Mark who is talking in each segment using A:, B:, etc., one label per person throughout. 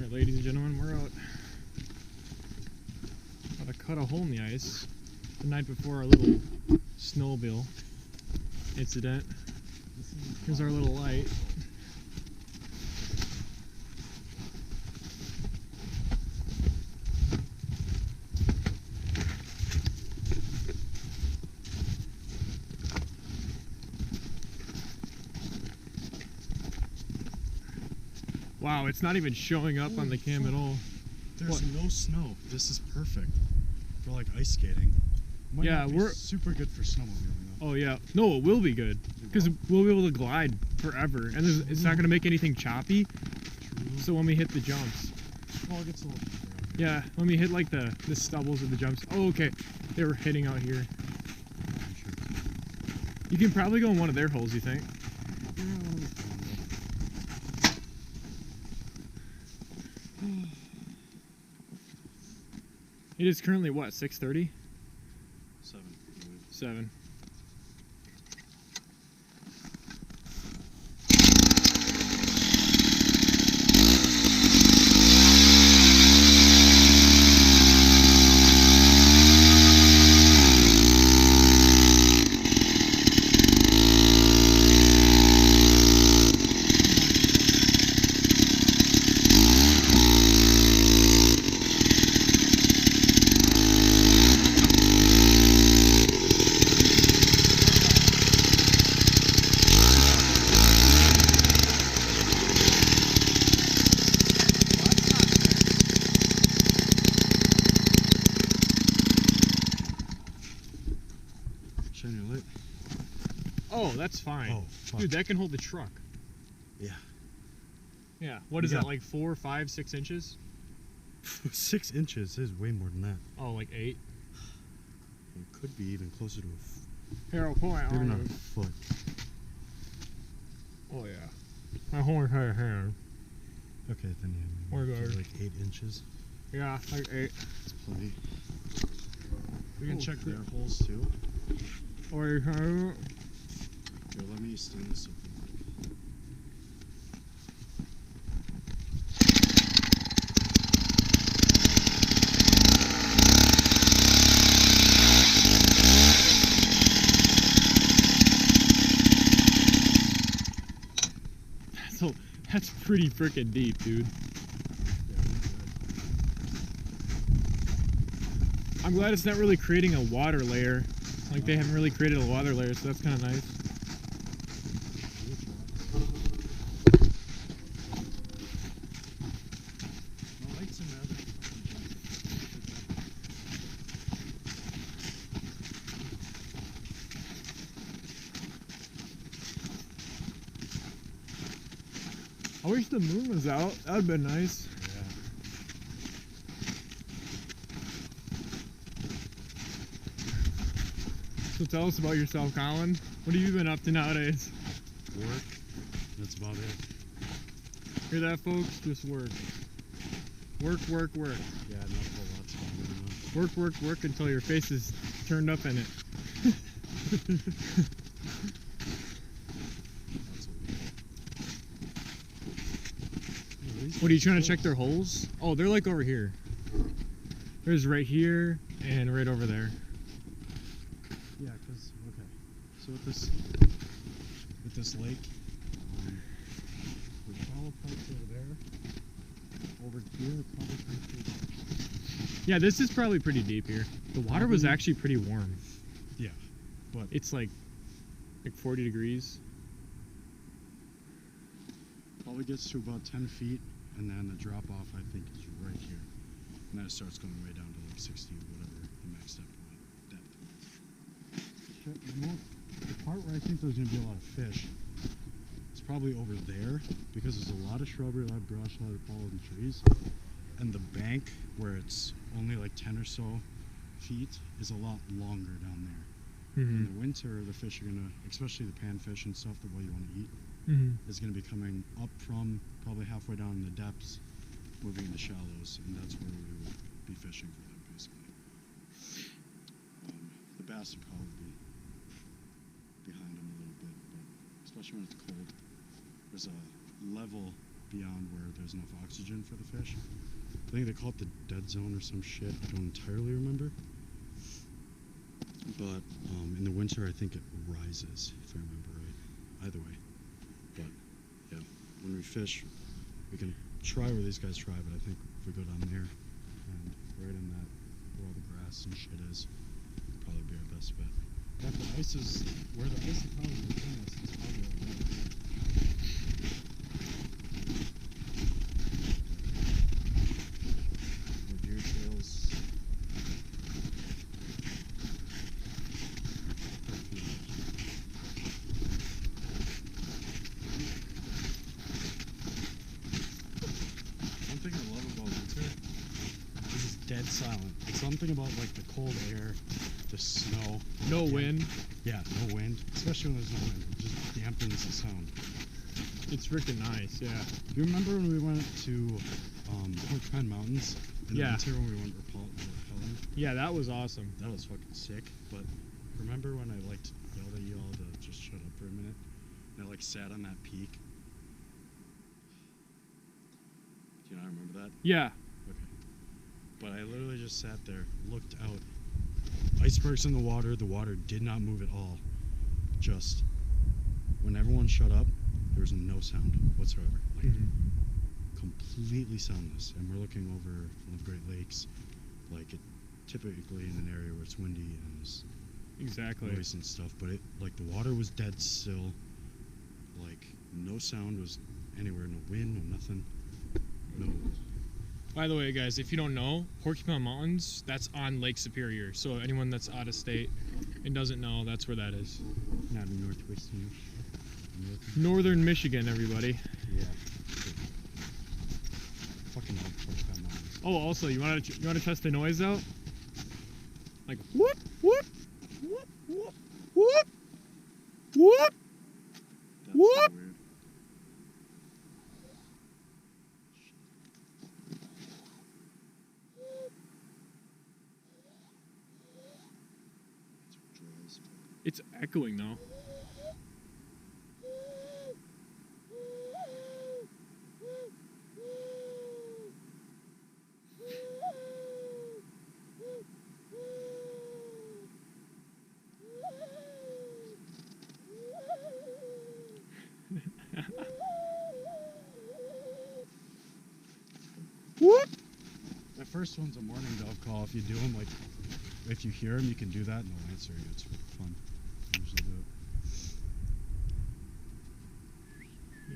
A: Alright, ladies and gentlemen, we're out. Got to cut a hole in the ice the night before our little snowmobile incident. Here's our little light. Wow, it's not even showing up on the cam at all.
B: There's no snow. This is perfect for like ice skating. Might
A: yeah,
B: not be
A: we're
B: super good for snowmobiling though.
A: Oh yeah, no, it will be good because we'll be able to glide forever, and it's not going to make anything choppy. True. So when we hit the jumps,
B: well, it gets a little bit
A: yeah, when we hit like the stubbles of the jumps. Oh, okay, they were hitting out here. You can probably go in one of their holes. You think? It is currently what, 6:30? 7.
B: Shine your light.
A: Oh, that's fine.
B: Oh, fuck.
A: Dude, that can hold the truck.
B: Yeah.
A: Yeah. What is that, like 4, 5, 6 inches?
B: 6 inches is way more than that.
A: Oh, like 8?
B: It could be even closer to a
A: Here, I'll pull my
B: maybe
A: arm.
B: not a foot.
A: Oh yeah. My whole entire hand.
B: Okay, then
A: Or
B: yeah, like 8 inches.
A: Yeah, like 8.
B: That's plenty. We can check
A: shit.
B: their holes too.
A: Or you can.
B: Here, let me stand this up.
A: So that's pretty freaking deep, dude. I'm glad it's not really creating a water layer. Like they haven't really created a water layer, so that's kind of nice. I wish the moon was out. That would've been nice.
B: Yeah.
A: So tell us about yourself, Collin. What have you been up to nowadays?
B: Work. That's about it.
A: Hear that, folks? Just work. Work, work, work.
B: Yeah, not a whole lot's going on.
A: Work, work, work until your face is turned up in it. What are you trying to check their holes? Oh, they're like over here. There's right here and right over there.
B: Yeah, because okay. So with this lake, the shallow parts over there. Over here, probably pretty deep.
A: Yeah, this is probably pretty deep here. The water was actually pretty warm.
B: Yeah, but
A: It's like 40 degrees.
B: probably gets to about 10 feet, and then the drop off I think is right here, and then it starts going way down to like 60 or whatever the max depth is. The part where I think there's going to be a lot of fish, it's probably over there because there's a lot of shrubbery, a lot of brush, a lot of fallen trees, and the bank where it's only like 10 or so feet is a lot longer down there. In the winter, the fish are going to, especially the panfish and stuff, the way you want to eat, is going to be coming up from probably halfway down in the depths, moving into shallows, and that's where we will be fishing for them, basically. The bass will probably be behind them a little bit, but especially when it's cold, there's a level beyond where there's enough oxygen for the fish. I think they call it the dead zone or some shit. I don't entirely remember. But in the winter, I think it rises, if I remember right. Either way. But yeah, when we fish, we can try where these guys try, but I think if we go down there and right in that where all the grass and shit is, probably be our best bet. But the ice is where the ice is probably between us is probably all right. The deer trails. One thing I love about winter is it's dead silent. It's something about like the cold air, the snow.
A: No wind.
B: Yeah, no wind. Especially when there's no wind. It just dampens the sound.
A: It's freaking nice, yeah.
B: Do you remember when we went to Porcupine Mountains in the
A: Yeah.
B: winter when we went rappelling?
A: Yeah, that was awesome.
B: That was fucking sick. But remember when I like yelled at you all to just shut up for a minute? And I like sat on that peak? Do you not remember that?
A: Yeah.
B: Okay. But I literally just sat there, looked out. Icebergs in the water did not move at all. Just when everyone shut up, there was no sound whatsoever. Like completely soundless. And we're looking over one of the Great Lakes, like it typically in an area where it's windy and there's
A: Exactly.
B: noise and stuff, but it like the water was dead still. Like no sound was anywhere, no wind, no nothing. No.
A: By the way, guys, if you don't know, Porcupine Mountains, that's on Lake Superior. So anyone that's out of state and doesn't know, that's where that is.
B: Not in northwestern.
A: Northern Michigan, everybody.
B: Yeah. Fucking love Porcupine Mountains.
A: Oh, also, you want to test the noise out? Like whoop whoop whoop whoop whoop whoop.
B: That's
A: Whoop!
B: so weird.
A: It's echoing though. Whoop!
B: That first one's a morning dove call. If you do them, like, if you hear them, you can do that and they'll answer you. It's fun. I usually do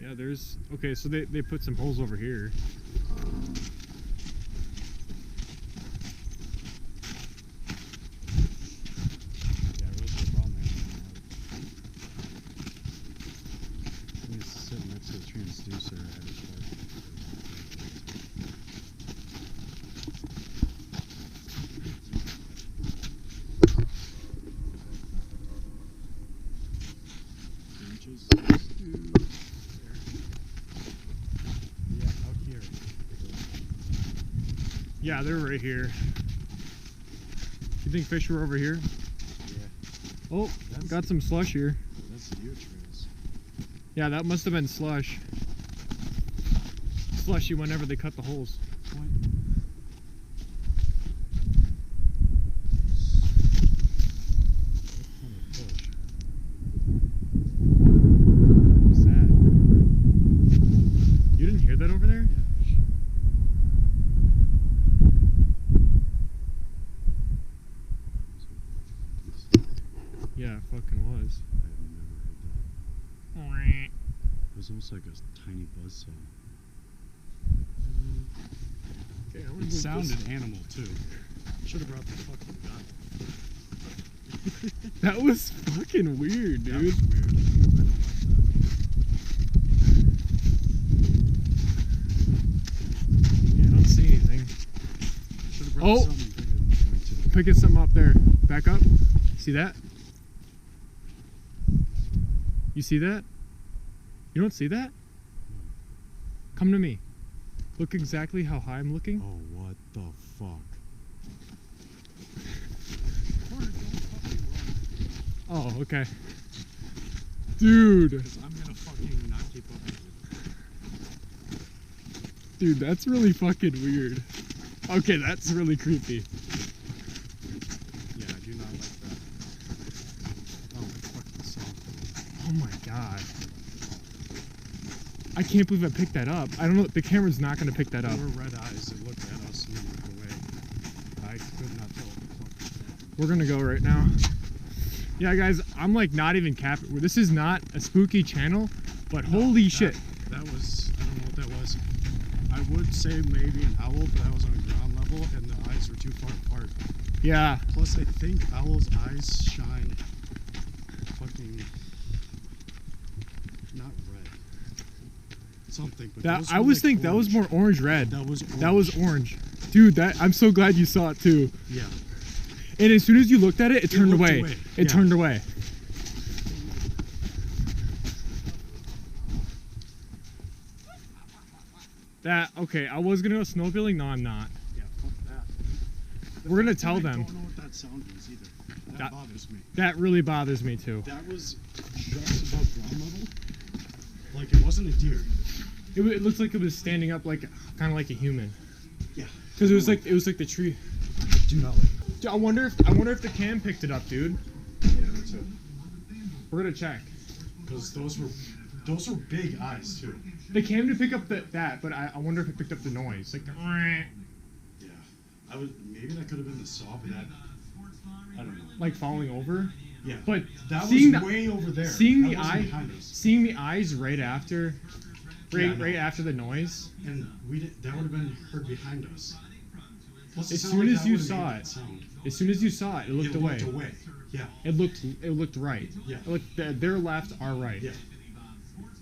B: it.
A: Yeah, there's... Okay, so they put some holes over here.
B: Yeah, I really should have brought my own. I'm just sitting next to the transducer. I had to start. Screeches. Yeah, out here.
A: Yeah, they're right here. You think fish were over here?
B: Yeah.
A: Oh,
B: That's-
A: got some slush here.
B: That's the deer trails.
A: Yeah, that must have been slush. Slushy whenever they cut the holes.
B: Point. What's that?
A: You didn't hear that over there? Yeah, it fucking was.
B: I have never heard that. It was almost like a tiny buzzsaw.
A: Okay, I'm gonna
B: It
A: move
B: sounded
A: this.
B: animal too. Should have brought the fucking gun.
A: That was fucking weird,
B: That
A: dude.
B: was weird. I don't like that.
A: Yeah, I don't see anything.
B: Should have brought
A: Oh!
B: something bigger than 22.
A: Picking something up there. Back up. See that? You see that? You don't see that? Come to me. Look exactly how high I'm looking.
B: Oh, what the fuck?
A: Oh, okay. Dude.
B: Because I'm gonna fucking not keep up with it.
A: Dude, that's really fucking weird. Okay, that's really creepy.
B: Yeah, I do not like that. Oh, fucking sound.
A: Oh my god. I can't believe I picked that up. I don't know, the camera's not gonna pick that up.
B: There were red eyes that looked at us and then looked away. I could not tell what the fuck was that.
A: We're gonna go right now. Yeah, guys, I'm like not even capping. This is not a spooky channel, but holy shit.
B: That was, I don't know what that was. I would say maybe an owl, but that was on ground level and the eyes were too far apart.
A: Yeah.
B: Plus, I think owls' eyes shine fucking not red. Something, but
A: That
B: those
A: I
B: were
A: was
B: like
A: think that was
B: orange.
A: more orange red.
B: That was orange.
A: That was orange. Dude, that I'm so glad you saw it too.
B: Yeah.
A: And as soon as you looked at it, it turned
B: looked
A: away.
B: away.
A: It
B: Yeah.
A: turned away. That okay, I was gonna go snowmobiling, no I'm not.
B: Yeah, fuck that.
A: We're gonna tell
B: I
A: them.
B: don't know what that sound is either. That bothers me.
A: That really bothers me too.
B: That was just above ground level. Like it wasn't a deer.
A: It looked like it was standing up like kind of like a human.
B: Yeah.
A: Cause it was like the tree.
B: Do not like.
A: Dude, I wonder if the cam picked it up, dude.
B: Yeah, that's it.
A: We're gonna check.
B: Because those were big eyes too.
A: The cam did pick up that, but I wonder if it picked up the noise. Like the
B: Yeah. Maybe that could have been the saw, but that I don't know.
A: like falling over.
B: Yeah.
A: But
B: that
A: seeing
B: was
A: the-
B: way over there.
A: Seeing
B: That
A: the
B: wasn't
A: eye,
B: behind us.
A: seeing the eyes right after,
B: Yeah,
A: right after the noise.
B: And that would have been heard behind us. Plus, it
A: As
B: sounded
A: soon
B: like
A: as
B: that
A: you
B: would've
A: saw
B: made
A: it,
B: that sound.
A: as soon as you saw it, it looked away.
B: Looked away. Yeah.
A: It looked right.
B: Yeah.
A: It looked their left, our right.
B: Yeah.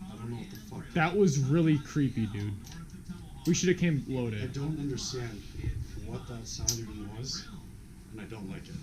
B: I don't know what the fuck.
A: That was really creepy, dude. We should have came
B: I
A: loaded.
B: don't understand what that sound even was, and I don't like it.